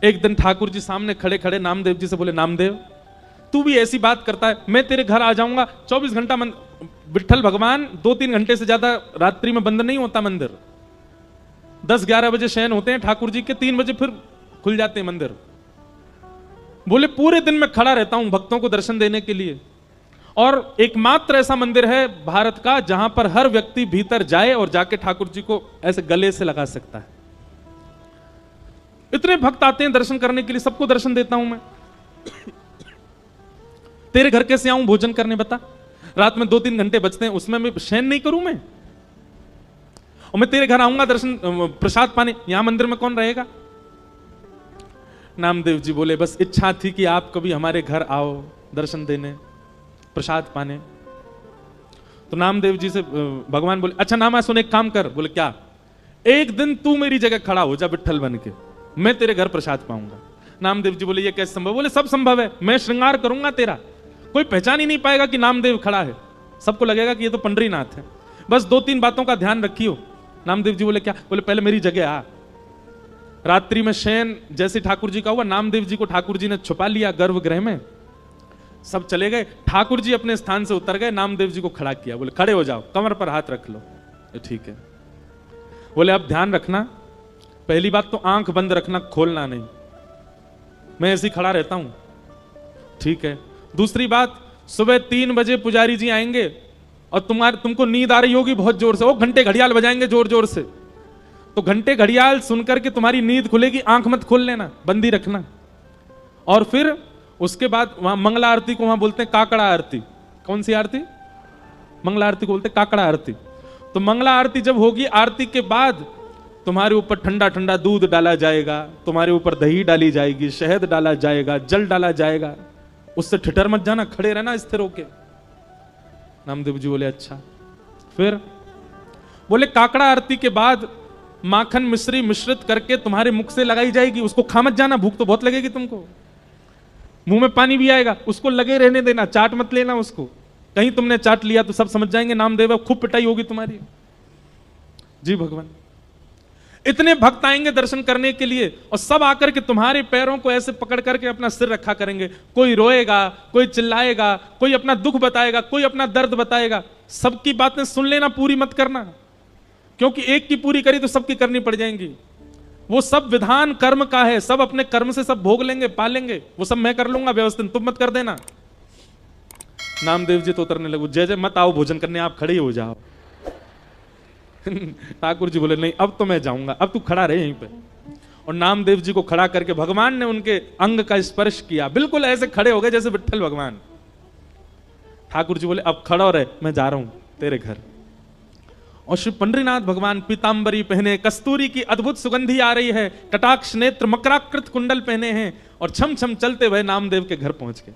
एक दिन ठाकुर जी सामने खड़े खड़े नामदेव जी से बोले, नामदेव तू भी ऐसी बात करता है, मैं तेरे घर आ जाऊंगा। 24 घंटा विठ्ठल भगवान 2-3 घंटे से ज्यादा रात्रि में बंद नहीं होता मंदिर। 10-11 बजे शयन होते हैं ठाकुर जी के, 3 बजे फिर खुल जाते हैं मंदिर। बोले पूरे दिन में खड़ा रहता हूं भक्तों को दर्शन देने के लिए, और एकमात्र ऐसा मंदिर है भारत का जहां पर हर व्यक्ति भीतर जाए और जाके ठाकुर जी को ऐसे गले से लगा सकता है। इतने भक्त आते हैं दर्शन करने के लिए, सबको दर्शन देता हूं मैं। तेरे घर कैसे आऊं भोजन करने बता? रात में 2-3 घंटे बचते हैं, उसमें मैं शयन नहीं करूं मैं? और मैं तेरे घर आऊंगा दर्शन प्रसाद पाने, यहां मंदिर में कौन रहेगा? नामदेव जी बोले बस इच्छा थी कि आप कभी हमारे घर आओ दर्शन देने, प्रसाद पाने। तो नामदेव जी से भगवान बोले, अच्छा नामा सुन, एक काम कर। बोले क्या? एक दिन तू मेरी जगह खड़ा हो जा विठ्ठल बन के, मैं तेरे घर प्रसाद पाऊंगा। नामदेव जी बोले ये कैसे संभव? बोले सब संभव है, मैं श्रृंगार करूंगा तेरा, कोई पहचान ही नहीं पाएगा कि नामदेव खड़ा है, सबको लगेगा कि ये तो पंडरीनाथ है। बस 2-3 बातों का ध्यान रखियो। नामदेव जी बोले क्या? बोले पहले मेरी जगह आ, रात्रि में शयन जैसे ठाकुर जी का हुआ, नामदेव जी को ठाकुर जी ने छुपा लिया गर्भगृह में। सब चले गए, ठाकुर जी अपने स्थान से उतर गए, नामदेव जी को खड़ा किया, बोले खड़े हो जाओ, कमर पर हाथ रख लो। ठीक है। बोले अब ध्यान रखना, पहली बात तो आंख बंद रखना, खोलना नहीं, मैं ऐसे ही खड़ा रहता हूं। ठीक है। दूसरी बात, सुबह 3 बजे पुजारी जी आएंगे और तुमको नींद आ रही होगी बहुत जोर से, वो घंटे घड़ियाल बजाएंगे जोर जोर से, तो घंटे घड़ियाल सुनकर के तुम्हारी नींद खुलेगी, आंख मत खोल लेना, बंदी रखना। और फिर उसके बाद वहां मंगला आरती को वहां बोलते हैं काकड़ा आरती। कौन सी आरती? मंगला आरती को बोलते हैं काकड़ा आरती। तो मंगला आरती जब होगी, आरती के बाद तुम्हारे ऊपर ठंडा ठंडा दूध डाला जाएगा, तुम्हारे ऊपर दही डाली जाएगी, शहद डाला जाएगा, जल डाला जाएगा, उससे ठिठर मत जाना, खड़े रहना स्थिर होके। नामदेव जी बोले अच्छा। फिर बोले काकड़ा आरती के बाद माखन मिश्री मिश्रित करके तुम्हारे मुख से लगाई जाएगी, उसको खा मत जाना, भूख तो बहुत लगेगी तुमको, मुंह में पानी भी आएगा, उसको लगे रहने देना, चाट मत लेना उसको, कहीं तुमने चाट लिया तो सब समझ जाएंगे नामदेव, खूब पिटाई होगी तुम्हारी। जी भगवान। इतने भक्त आएंगे दर्शन करने के लिए और सब आकर के तुम्हारे पैरों को ऐसे पकड़ करके अपना सिर रखा करेंगे, कोई रोएगा, कोई चिल्लाएगा, कोई अपना दुख बताएगा, कोई अपना दर्द बताएगा। सबकी बातें सुन लेना, पूरी मत करना, क्योंकि एक की पूरी करी तो सबकी करनी पड़ जाएंगी। वो सब विधान कर्म का है, सब अपने कर्म से सब भोग लेंगे, पालेंगे, वो सब मैं कर लूंगा व्यवस्थित, तुम मत कर देना। नामदेव जी तो उतरने लगे, जय जय मत आओ भोजन करने, आप खड़े हो जाओ। ठाकुर जी बोले नहीं अब तो मैं जाऊंगा, अब तू खड़ा रहे यहीं पे। और नामदेव जी को खड़ा करके भगवान ने उनके अंग का स्पर्श किया, बिल्कुल ऐसे खड़े हो गए जैसे विट्ठल भगवान। ठाकुर जी बोले अब खड़ा रहे, मैं जा रहा हूं तेरे घर। और श्री पंडरीनाथ भगवान पीतांबरी पहने, कस्तूरी की अद्भुत सुगंधी आ रही है, कटाक्ष नेत्र मकराकृत कुंडल पहने हैं और छम छम चलते हुए नामदेव के घर पहुंच गए।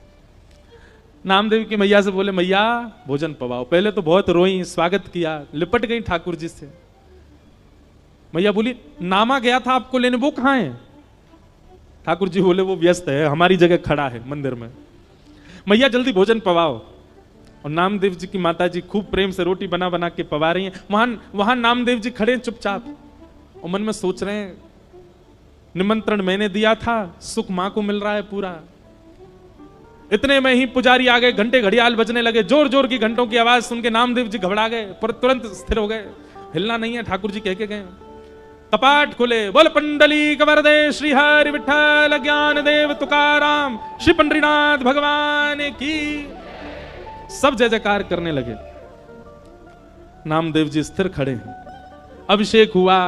नामदेव की मैया से बोले मैया भोजन पवाओ। पहले तो बहुत रोई, स्वागत किया, लिपट गई ठाकुर जी से। मैया बोली नामा गया था आपको लेने, वो कहां है? ठाकुर जी बोले वो व्यस्त है, हमारी जगह खड़ा है मंदिर में। मैया जल्दी भोजन पवाओ। और नामदेव जी की माता जी खूब प्रेम से रोटी बना बना के पवा रही हैं। वहां नामदेव जी खड़े चुपचाप और मन में सोच रहे हैं निमंत्रण मैंने दिया था, सुख मां को मिल रहा है पूरा। इतने में ही पुजारी आ गए, घंटे घड़ियाल बजने लगे, जोर जोर की घंटों की आवाज सुन के नामदेव जी घबरा गए, पर तुरंत स्थिर हो गए, हिलना नहीं है। ठाकुर जी कह के गए, कपाट खुले, बोल पंडली कवरदे श्री हरि विठ्ठल ज्ञान देव तुकाराम, श्री पंडरीनाथ भगवान की। सब जय जयकार करने लगे। नामदेव जी स्थिर खड़े हैं, अभिषेक हुआ,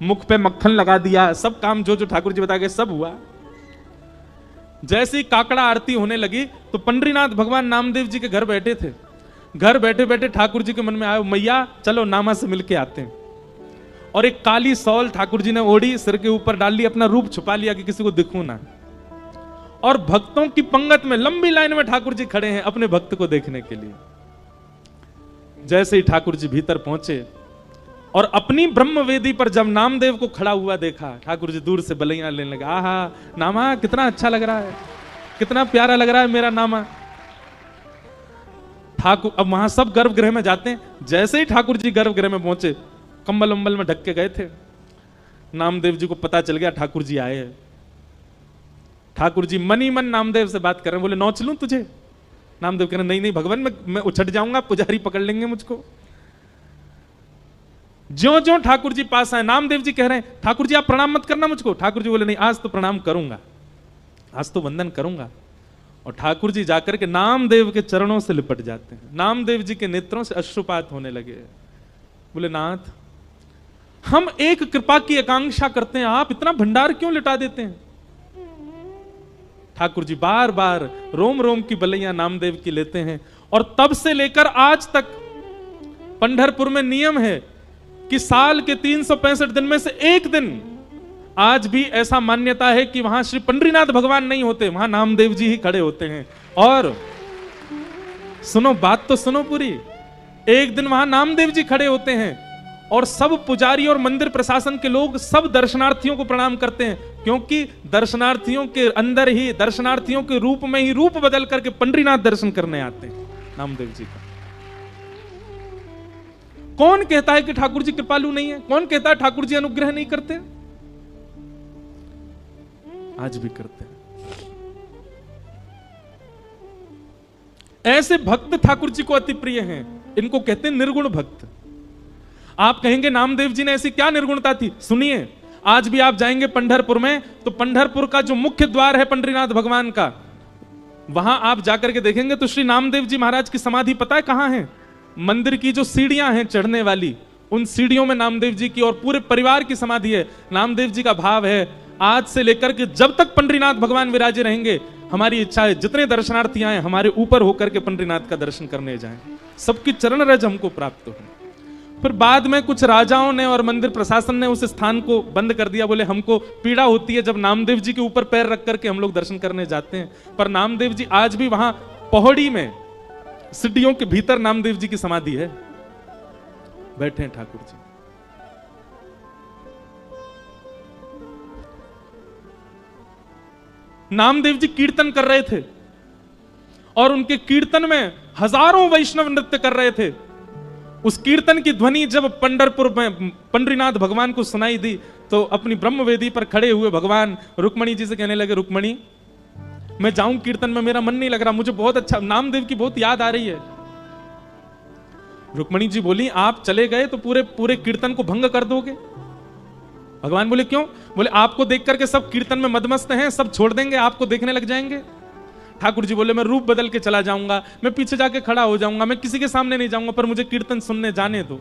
मुख पे मक्खन लगा दिया, सब काम जो जो ठाकुर जी बता गए सब हुआ। जैसे ही काकड़ा आरती होने लगी तो पंडरीनाथ भगवान नामदेव जी के घर बैठे थे। घर बैठे बैठे ठाकुर जी के मन में आया मैया चलो नामा से मिलके आते हैं। और एक काली सौल ठाकुर जी ने ओढ़ी, सिर के ऊपर डाल ली, अपना रूप छुपा लिया कि किसी को दिखूं ना। और भक्तों की पंगत में लंबी लाइन में ठाकुर जी खड़े हैं अपने भक्त को देखने के लिए। जैसे ही ठाकुर जी भीतर पहुंचे और अपनी ब्रह्म वेदी पर जब नामदेव को खड़ा हुआ देखा, ठाकुर जी दूर से बलैया लेने लगे, आहा नामा कितना अच्छा लग रहा है, कितना प्यारा लग रहा है मेरा नामा। ठाकुर अब वहां सब गर्भगृह में जाते हैं, जैसे ही ठाकुर जी गर्भगृह में पहुंचे, कंबल उम्बल में ढक के गए थे। नामदेव जी को पता चल गया ठाकुर जी आए हैं। ठाकुर जी मन ही मन नामदेव से बात कर रहे हैं, बोले नौच लूं तुझे? नामदेव कह रहे नहीं नहीं भगवान, मैं उछट जाऊंगा, पुजारी पकड़ लेंगे मुझको। ज्यों ज्यों ठाकुर जी पास आए, नामदेव जी कह रहे हैं ठाकुर जी आप प्रणाम मत करना मुझको। ठाकुर जी बोले नहीं आज तो प्रणाम करूंगा, आज तो वंदन करूंगा। और ठाकुर जी जाकर के नामदेव के चरणों से लिपट जाते हैं। नामदेव जी के नेत्रों से अश्रुपात होने लगे। बोले नाथ हम एक कृपा की आकांक्षा करते हैं, आप इतना भंडार क्यों लुटा देते हैं? ठाकुर जी बार बार रोम रोम की बलैया नामदेव की लेते हैं। और तब से लेकर आज तक पंढरपुर में नियम है कि साल के 365 दिन में से एक दिन आज भी ऐसा मान्यता है कि वहां श्री पंडरीनाथ भगवान नहीं होते, वहां नामदेव जी ही खड़े होते हैं। और सुनो बात तो सुनो पूरी, एक दिन वहां नामदेव जी खड़े होते हैं और सब पुजारी और मंदिर प्रशासन के लोग सब दर्शनार्थियों को प्रणाम करते हैं, क्योंकि दर्शनार्थियों के अंदर ही, दर्शनार्थियों के रूप में ही रूप बदल करके पंडरीनाथ दर्शन करने आते हैं नामदेव जी का। कौन कहता है कि ठाकुर जी कृपालु नहीं है? कौन कहता है ठाकुर जी अनुग्रह नहीं करते? आज भी करते हैं। ऐसे भक्त ठाकुर जी को अति प्रिय हैं, इनको कहते हैं निर्गुण भक्त। आप कहेंगे नामदेव जी ने ऐसी क्या निर्गुणता थी? सुनिए, आज भी आप जाएंगे पंढरपुर में तो पंढरपुर का जो मुख्य द्वार है पंडरीनाथ भगवान का, वहां आप जाकर के देखेंगे तो श्री नामदेव जी महाराज की समाधि पता है कहां है? मंदिर की जो सीढ़ियां हैं चढ़ने वाली, उन सीढ़ियों में नामदेव जी की और पूरे परिवार की समाधि है। नामदेव जी का भाव है, आज से लेकर के जब तक पंडरीनाथ भगवान विराजे रहेंगे, हमारी इच्छा है जितने दर्शनार्थी आए हमारे ऊपर होकर के पंडरीनाथ का दर्शन करने जाएं, सबकी चरण रज हमको प्राप्त हो। फिर बाद में कुछ राजाओं ने और मंदिर प्रशासन ने उस स्थान को बंद कर दिया, बोले हमको पीड़ा होती है जब नामदेव जी के ऊपर पैर रख करके हम लोग दर्शन करने जाते हैं। पर नामदेव जी आज भी वहां पौड़ी में सीढ़ियों के भीतर नामदेव जी की समाधि है, बैठे हैं ठाकुर जी। नामदेव जी कीर्तन कर रहे थे और उनके कीर्तन में हजारों वैष्णव नृत्य कर रहे थे। उस कीर्तन की ध्वनि जब पंढरपुर में पंडरीनाथ भगवान को सुनाई दी तो अपनी ब्रह्मवेदी पर खड़े हुए भगवान रुक्मणी जी से कहने लगे, रुक्मणी मैं जाऊं कीर्तन में, मेरा मन नहीं लग रहा, मुझे बहुत अच्छा नामदेव की बहुत याद आ रही है। रुक्मणी जी बोली, आप चले गए तो पूरे पूरे कीर्तन को भंग कर दोगे। भगवान बोले क्यों? बोले आपको देख करके सब कीर्तन में मदमस्त हैं, सब छोड़ देंगे, आपको देखने लग जाएंगे। ठाकुर जी बोले मैं रूप बदल के चला जाऊंगा, मैं पीछे जाके खड़ा हो जाऊंगा, मैं किसी के सामने नहीं जाऊंगा, पर मुझे कीर्तन सुनने जाने दो।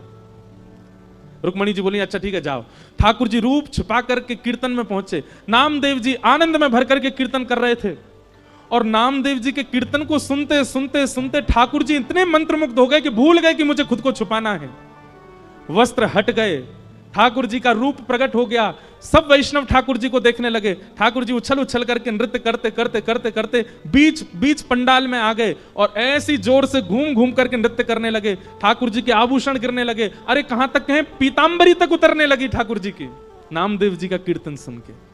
रुक्मणी जी बोली अच्छा ठीक है जाओ। ठाकुर जी रूप छुपा करके कीर्तन में पहुंचे। नामदेव जी आनंद में भर करके कीर्तन कर रहे थे और नामदेव जी के कीर्तन को सुनते सुनते सुनते ठाकुर जी इतने मंत्रमुग्ध हो गए कि भूल गए कि मुझे खुद को छुपाना है। वस्त्र हट गए, ठाकुर जी का रूप प्रकट हो गया, सब वैष्णव ठाकुर जी को देखने लगे। ठाकुर जी उछल उछल करके नृत्य करते करते करते करते बीच बीच पंडाल में आ गए और ऐसी जोर से घूम घूम करके नृत्य करने लगे। ठाकुर जी के आभूषण गिरने लगे, अरे कहां तक कहें पीतांबरी तक उतरने लगी ठाकुर जी की, नामदेव जी का कीर्तन सुन के।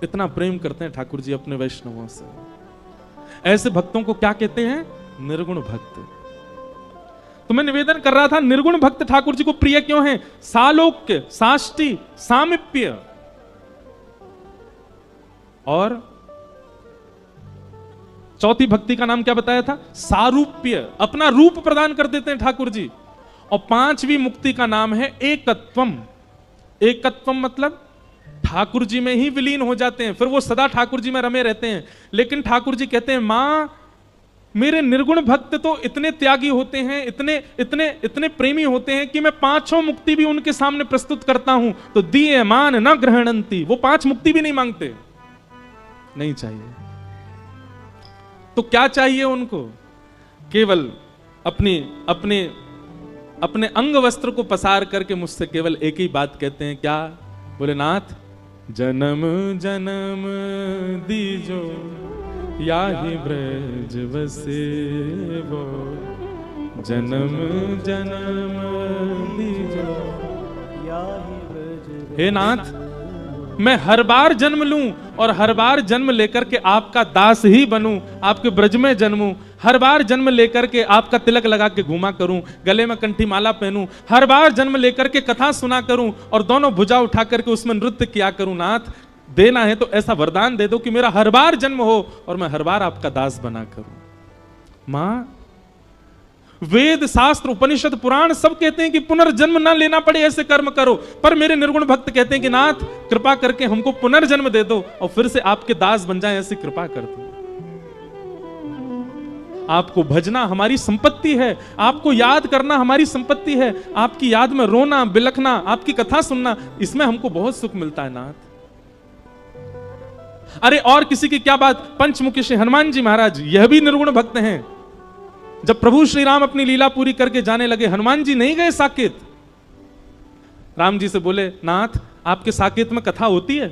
इतना प्रेम करते हैं ठाकुर जी अपने वैष्णवों से। ऐसे भक्तों को क्या कहते हैं? निर्गुण भक्त। तो मैं निवेदन कर रहा था, निर्गुण भक्त ठाकुर जी को प्रिय क्यों हैं? सालोक्य, साष्टी, सामिप्य और चौथी भक्ति का नाम क्या बताया था? सारूप्य, अपना रूप प्रदान कर देते हैं ठाकुर जी। और पांचवी मुक्ति का नाम है एकत्वम। एकत्वम मतलब ठाकुर जी में ही विलीन हो जाते हैं, फिर वो सदा ठाकुर जी में रमे रहते हैं। लेकिन ठाकुर जी कहते हैं मां मेरे निर्गुण भक्त तो इतने त्यागी होते हैं, इतने इतने इतने प्रेमी होते हैं कि मैं पांचों मुक्ति भी उनके सामने प्रस्तुत करता हूं तो दिए मान न ग्रहणंती, वो पांच मुक्ति भी नहीं मांगते, नहीं चाहिए। तो क्या चाहिए उनको? केवल अपने अपने अपने अंग वस्त्र को पसार करके मुझसे केवल एक ही बात कहते हैं, क्या? बोले नाथ जन्म जन्म दीजो याहि ब्रज बसे वो, जन्म जन्म दीजो याहि ब्रज। हे नाथ मैं हर बार जन्म लूं और हर बार जन्म लेकर के आपका दास ही बनूं, आपके ब्रज में जन्मूं, हर बार जन्म लेकर के आपका तिलक लगा के घूमा करूं, गले में कंठी माला पहनूं, हर बार जन्म लेकर के कथा सुना करूं और दोनों भुजा उठा करके उसमें नृत्य किया करूं। नाथ देना है तो ऐसा वरदान दे दो कि मेरा हर बार जन्म हो और मैं हर बार आपका दास बना करूं। मां वेद शास्त्र उपनिषद पुराण सब कहते हैं कि पुनर्जन्म ना लेना पड़े ऐसे कर्म करो, पर मेरे निर्गुण भक्त कहते हैं कि नाथ कृपा करके हमको पुनर्जन्म दे दो और फिर से आपके दास बन जाए, ऐसी कृपा कर दो। आपको भजना हमारी संपत्ति है, आपको याद करना हमारी संपत्ति है, आपकी याद में रोना बिलखना, आपकी कथा सुनना, इसमें हमको बहुत सुख मिलता है नाथ। अरे और किसी की क्या बात, पंचमुखी श्री हनुमान जी महाराज यह भी निर्गुण भक्त हैं। जब प्रभु श्री राम अपनी लीला पूरी करके जाने लगे, हनुमान जी नहीं गए साकेत। राम जी से बोले नाथ आपके साकेत में कथा होती है?